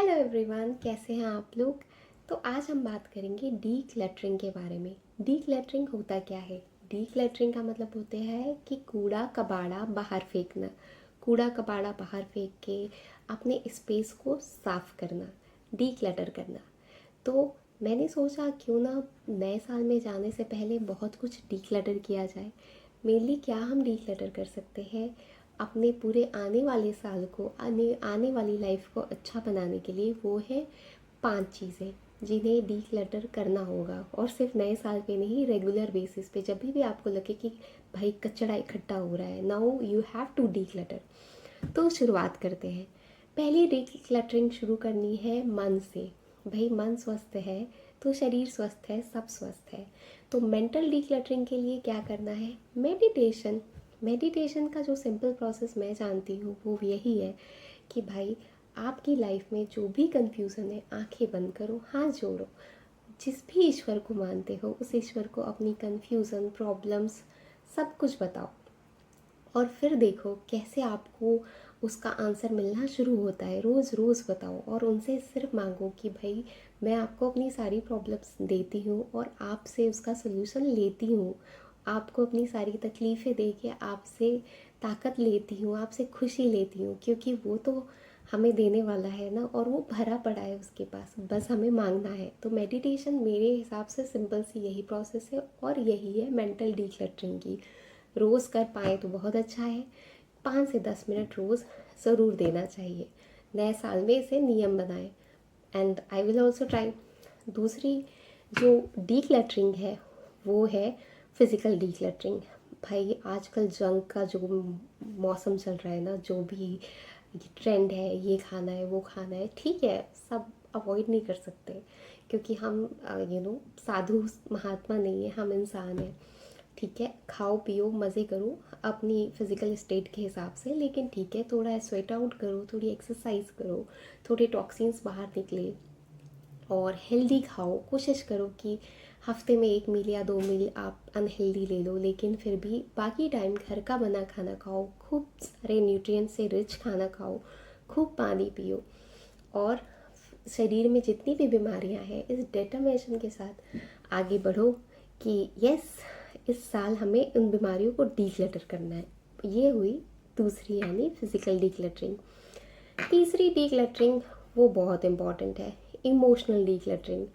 Hello everyone, कैसे हैं आप लोग। तो आज हम बात करेंगे डी क्लटरिंग के बारे में। डी क्लटरिंग होता क्या है। डी क्लटरिंग का मतलब होते हैं कि कूड़ा कबाड़ा बाहर फेंकना। कूड़ा कबाड़ा बाहर फेंक के अपने स्पेस को साफ करना, डी क्लटर करना। तो मैंने सोचा क्यों ना नए साल में जाने से पहले बहुत कुछ डी क्लटर किया जाए। मेनली क्या हम डी क्लटर कर सकते हैं अपने पूरे आने वाले साल को, आने वाली लाइफ को अच्छा बनाने के लिए, वो है 5 चीज़ें जिन्हें डी क्लटर करना होगा। और सिर्फ नए साल पे नहीं, रेगुलर बेसिस पे जब भी आपको लगे कि भाई कचरा इकट्ठा हो रहा है, now you have to declutter. तो शुरुआत करते हैं। पहली डी क्लटरिंग शुरू करनी है मन से। भाई मन स्वस्थ है तो शरीर स्वस्थ है, सब स्वस्थ है। तो मेंटल डी क्लटरिंग के लिए क्या करना है, मेडिटेशन। मेडिटेशन का जो सिंपल प्रोसेस मैं जानती हूँ वो यही है कि भाई आपकी लाइफ में जो भी कंफ्यूज़न है, आंखें बंद करो, हाथ जोड़ो, जिस भी ईश्वर को मानते हो उस ईश्वर को अपनी कंफ्यूज़न, प्रॉब्लम्स सब कुछ बताओ। और फिर देखो कैसे आपको उसका आंसर मिलना शुरू होता है। रोज़ रोज़ बताओ और उनसे सिर्फ मांगो कि भाई मैं आपको अपनी सारी प्रॉब्लम्स देती हूँ और आपसे उसका सलूशन लेती हूँ। आपको अपनी सारी तकलीफ़ें दे के आपसे ताकत लेती हूँ, आपसे खुशी लेती हूँ, क्योंकि वो तो हमें देने वाला है ना, और वो भरा पड़ा है उसके पास, बस हमें मांगना है। तो मेडिटेशन मेरे हिसाब से सिंपल सी यही प्रोसेस है और यही है मेंटल डिक्लटरिंग की। रोज़ कर पाएँ तो बहुत अच्छा है। 5 से 10 मिनट रोज़ ज़रूर देना चाहिए। नए साल में इसे नियम बनाएं and I will also try. दूसरी जो डीक्लटरिंग है वो है फिज़िकल डीक्लटरिंग। भाई आजकल जंक का जो मौसम चल रहा है ना, जो भी ट्रेंड है, ये खाना है वो खाना है, ठीक है, सब अवॉइड नहीं कर सकते क्योंकि हम साधु महात्मा नहीं है, हम इंसान हैं। ठीक है, खाओ पियो मज़े करो अपनी फ़िज़िकल स्टेट के हिसाब से, लेकिन ठीक है थोड़ा स्वेट आउट करो, थोड़ी एक्सरसाइज करो, थोड़े टॉक्सिन्स बाहर निकले और हेल्दी खाओ। कोशिश करो कि हफ्ते में 1 मील या 2 मील आप अनहेल्दी ले लो, लेकिन फिर भी बाकी टाइम घर का बना खाना खाओ, खूब सारे न्यूट्रिएंट से रिच खाना खाओ, खूब पानी पियो। और शरीर में जितनी भी बीमारियां हैं इस डिटर्मिनेशन के साथ आगे बढ़ो कि यस, इस साल हमें उन बीमारियों को डीक्लटर करना है। ये हुई दूसरी यानी फिज़िकल डीक्लटरिंग। तीसरी डीक्लटरिंग वो बहुत इम्पॉर्टेंट है, इमोशनल डीक्लटरिंग।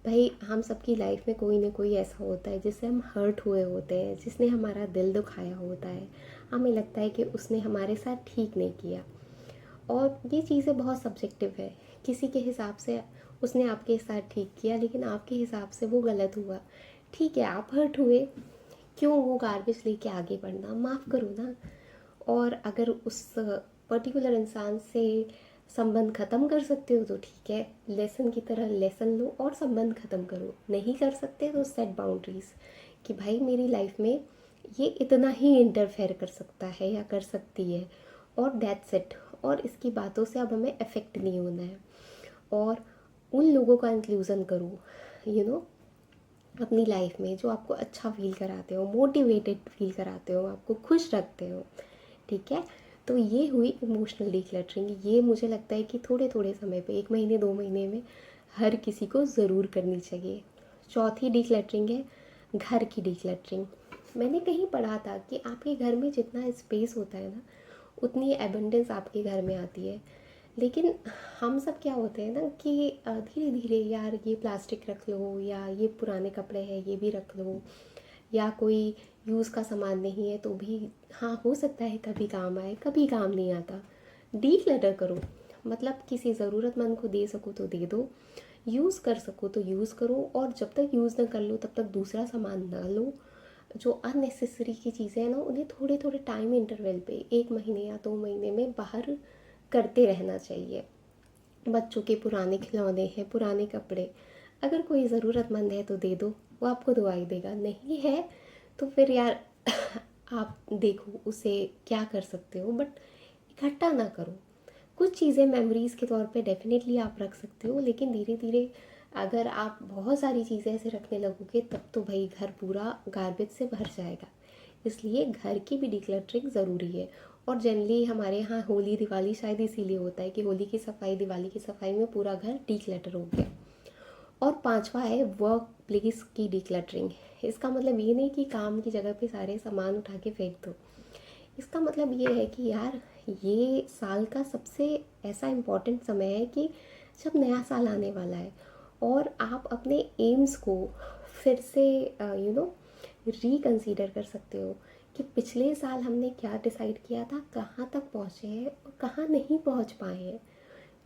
भाई हम सबकी लाइफ में कोई ना कोई ऐसा होता है जिससे हम हर्ट हुए होते हैं, जिसने हमारा दिल दुखाया होता है। हमें लगता है कि उसने हमारे साथ ठीक नहीं किया, और ये चीज़ें बहुत सब्जेक्टिव है। किसी के हिसाब से उसने आपके साथ ठीक किया, लेकिन आपके हिसाब से वो गलत हुआ। ठीक है, आप हर्ट हुए, क्यों वो गार्बेज लेके आगे बढ़ना, माफ़ करो ना। और अगर उस पर्टिकुलर इंसान से संबंध ख़त्म कर सकते हो तो ठीक है, लेसन की तरह लेसन लो और संबंध ख़त्म करो। नहीं कर सकते तो सेट बाउंड्रीज़ कि भाई मेरी लाइफ में ये इतना ही इंटरफेयर कर सकता है या कर सकती है, और दैट्स इट। और इसकी बातों से अब हमें अफेक्ट नहीं होना है। और उन लोगों का इंक्लूज़न करो अपनी लाइफ में जो आपको अच्छा फील कराते हो, मोटिवेटेड फील कराते हो, आपको खुश रखते हो। ठीक है, तो ये हुई इमोशनल डिक्लटरिंग। ये मुझे लगता है कि थोड़े थोड़े समय पे, 1 महीने 2 महीने में हर किसी को ज़रूर करनी चाहिए। चौथी डिक्लटरिंग है घर की डिक्लटरिंग। मैंने कहीं पढ़ा था कि आपके घर में जितना स्पेस होता है ना, उतनी एबंडेंस आपके घर में आती है। लेकिन हम सब क्या होते हैं ना कि धीरे धीरे, यार ये प्लास्टिक रख लो, या ये पुराने कपड़े हैं ये भी रख लो, या कोई यूज़ का सामान नहीं है तो भी, हाँ हो सकता है कभी काम आए, कभी काम नहीं आता। डीक्लटर करो, मतलब किसी ज़रूरतमंद को दे सको तो दे दो, यूज़ कर सको तो यूज़ करो, और जब तक यूज़ ना कर लो तब तक दूसरा सामान ना लो। जो अननेसेसरी की चीज़ें हैं ना, उन्हें थोड़े थोड़े टाइम इंटरवल पे, 1 महीने या 2 महीने में बाहर करते रहना चाहिए। बच्चों के पुराने खिलौने हैं, पुराने कपड़े, अगर कोई ज़रूरतमंद है तो दे दो, वो आपको दुआई देगा। नहीं है तो फिर यार आप देखो उसे क्या कर सकते हो, बट इकट्ठा ना करो। कुछ चीज़ें मेमोरीज़ के तौर पे डेफिनेटली आप रख सकते हो, लेकिन धीरे धीरे अगर आप बहुत सारी चीज़ें ऐसे रखने लगोगे तब तो भाई घर पूरा गार्बेज से भर जाएगा। इसलिए घर की भी डिक्लटरिंग ज़रूरी है। और जनरली हमारे यहाँ होली दिवाली शायद इसीलिए होता है कि होली की सफाई दिवाली की सफाई में पूरा घर डीक्लटर हो गया। और पांचवा है वर्क प्लेस की डीक्लटरिंग। इसका मतलब ये नहीं कि काम की जगह पे सारे सामान उठा के फेंक दो। इसका मतलब ये है कि यार ये साल का सबसे ऐसा इम्पोर्टेंट समय है कि जब नया साल आने वाला है और आप अपने एम्स को फिर से रिकंसीडर कर सकते हो कि पिछले साल हमने क्या डिसाइड किया था, कहाँ तक पहुँचे हैं और कहाँ नहीं पहुँच पाए हैं।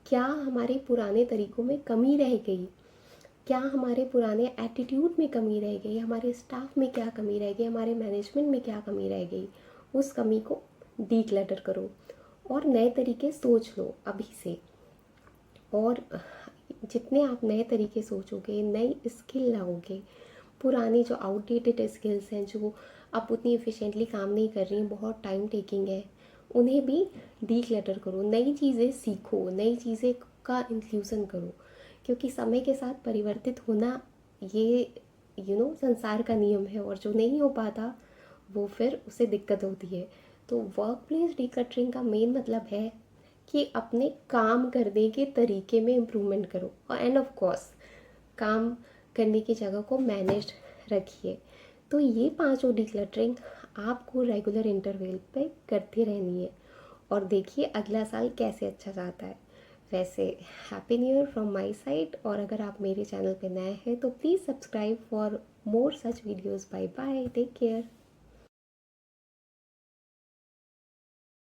क्या हमारे पुराने तरीक़ों में कमी रह गई, क्या हमारे पुराने एटीट्यूड में कमी रह गई, हमारे स्टाफ में क्या कमी रह गई, हमारे मैनेजमेंट में क्या कमी रह गई। उस कमी को डीक्लटर करो और नए तरीके सोच लो अभी से। और जितने आप नए तरीके सोचोगे, नई स्किल लाओगे, पुरानी जो आउटडेटेड स्किल्स हैं जो अब उतनी एफिशिएंटली काम नहीं कर रही हैं, बहुत टाइम टेकिंग है, उन्हें भी डीक्लटर करो। नई चीज़ें सीखो, नई चीज़ें का इंक्लूज़न करो, क्योंकि समय के साथ परिवर्तित होना ये संसार का नियम है। और जो नहीं हो पाता वो फिर उसे दिक्कत होती है। तो वर्क प्लेस डीक्लटरिंग का मेन मतलब है कि अपने काम करने के तरीके में इम्प्रूवमेंट करो और एंड ऑफ कोर्स काम करने की जगह को मैनेज रखिए। तो ये पांचों डीक्लटरिंग आपको रेगुलर इंटरवल पे करती रहनी है और देखिए अगला साल कैसे अच्छा जाता है। वैसे happy new year from my side. और अगर आप मेरे चैनल पे नए हैं तो please subscribe for more such videos. Bye bye, take care.